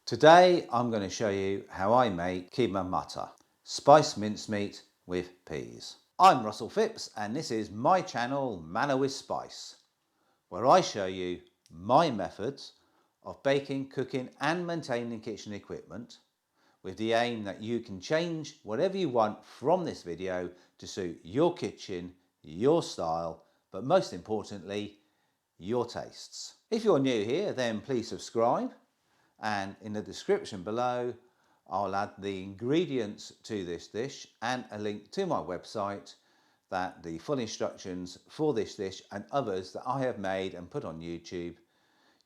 Today I'm going to show you how I make Keema Matar, spiced mincemeat with peas. I'm Russell Phipps and this is my channel Manna with Spice, where I show you my methods of baking, cooking and maintaining kitchen equipment with the aim that you can change whatever you want from this video to suit your kitchen, your style, but most importantly, your tastes. If you're new here, then please subscribe. And in the description below, I'll add the ingredients to this dish and a link to my website that the full instructions for this dish and others that I have made and put on YouTube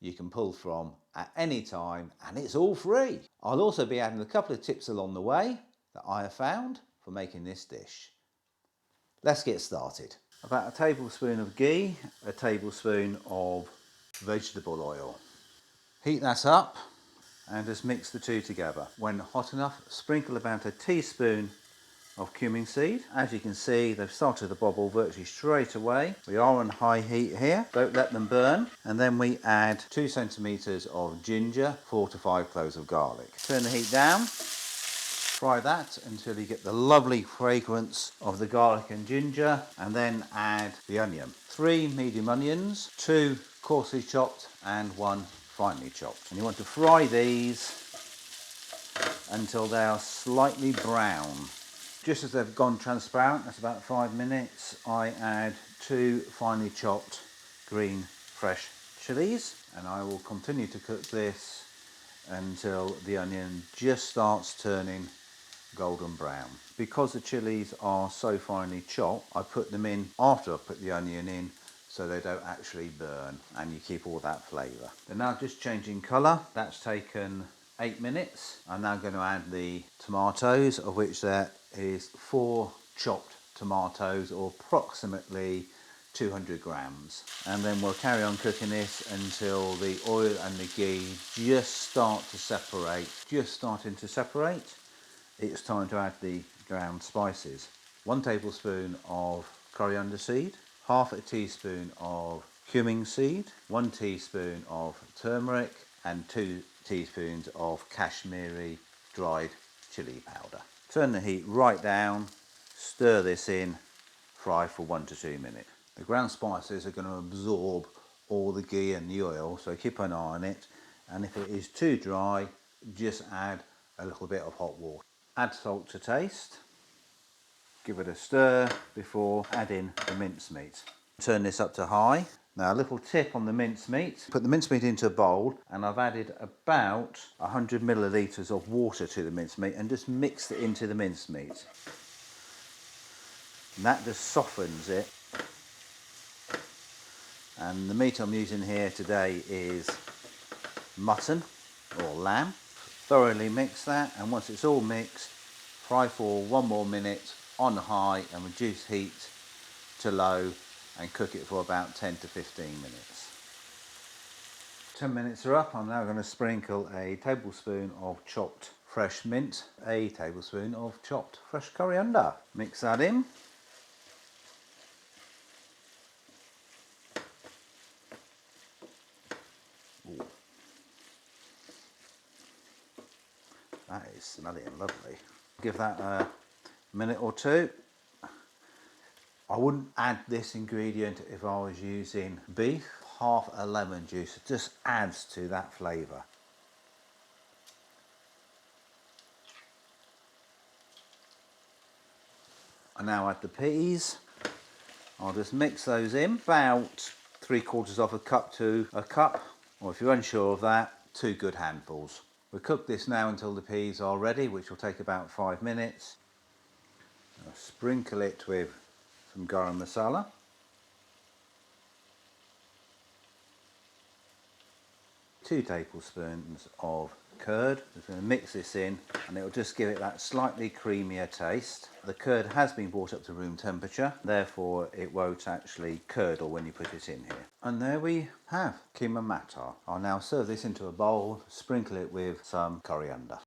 you can pull from at any time, and it's all free. I'll also be adding a couple of tips along the way that I have found for making this dish. Let's get started. About a tablespoon of ghee, a tablespoon of vegetable oil. Heat that up and just mix the two together. When hot enough, sprinkle about a teaspoon of cumin seed. As you can see, they've started to bubble virtually straight away. We are on high heat here, don't let them burn. And then we add 2 centimeters of ginger, 4 to 5 cloves of garlic. Turn the heat down, fry that until you get the lovely fragrance of the garlic and ginger, and then add the onion. 3 medium onions, 2 coarsely chopped and 1 finely chopped. And you want to fry these until they are slightly brown. Just as they've gone transparent, that's about 5 minutes, I add 2 finely chopped green fresh chilies, and I will continue to cook this until the onion just starts turning golden brown. Because the chilies are so finely chopped, I put them in after I put the onion in so they don't actually burn and you keep all that flavour. They're now just changing colour. That's taken 8 minutes. I'm now going to add the tomatoes, of which there is 4 chopped tomatoes, or approximately 200 grams. And then we'll carry on cooking this until the oil and the ghee just start to separate. Just starting to separate. It's time to add the ground spices. 1 tablespoon of coriander seed, half a teaspoon of cumin seed, 1 teaspoon of turmeric, and 2 teaspoons of Kashmiri dried chili powder. Turn the heat right down, stir this in, fry for 1 to 2 minutes. The ground spices are going to absorb all the ghee and the oil, so keep an eye on it. And if it is too dry, just add a little bit of hot water. Add salt to taste. Give it a stir before adding the mincemeat. Turn this up to high. Now a little tip on the mincemeat. Put the mincemeat into a bowl, and I've added about 100 millilitres of water to the mincemeat and just mixed it into the mincemeat. And that just softens it. And the meat I'm using here today is mutton or lamb. Thoroughly mix that, and once it's all mixed, fry for 1 more minute on high and reduce heat to low and cook it for about 10 to 15 minutes. 10 minutes are up. I'm now going to sprinkle a tablespoon of chopped fresh mint, a tablespoon of chopped fresh coriander. Mix that in. Ooh. That is smelly and lovely. Give that a minute or two. I wouldn't add this ingredient if I was using beef. Half a lemon juice, it just adds to that flavour. I now add the peas. I'll just mix those in. About 3/4 of a cup to a cup, or if you're unsure of that, 2 good handfuls. We'll cook this now until the peas are ready, which will take about 5 minutes. I'll sprinkle it with some garam masala. Two tablespoons of curd. I'm going to mix this in, and it will just give it that slightly creamier taste. The curd has been brought up to room temperature, therefore it won't actually curdle when you put it in here. And there we have Keema Matar. I'll now serve this into a bowl, sprinkle it with some coriander.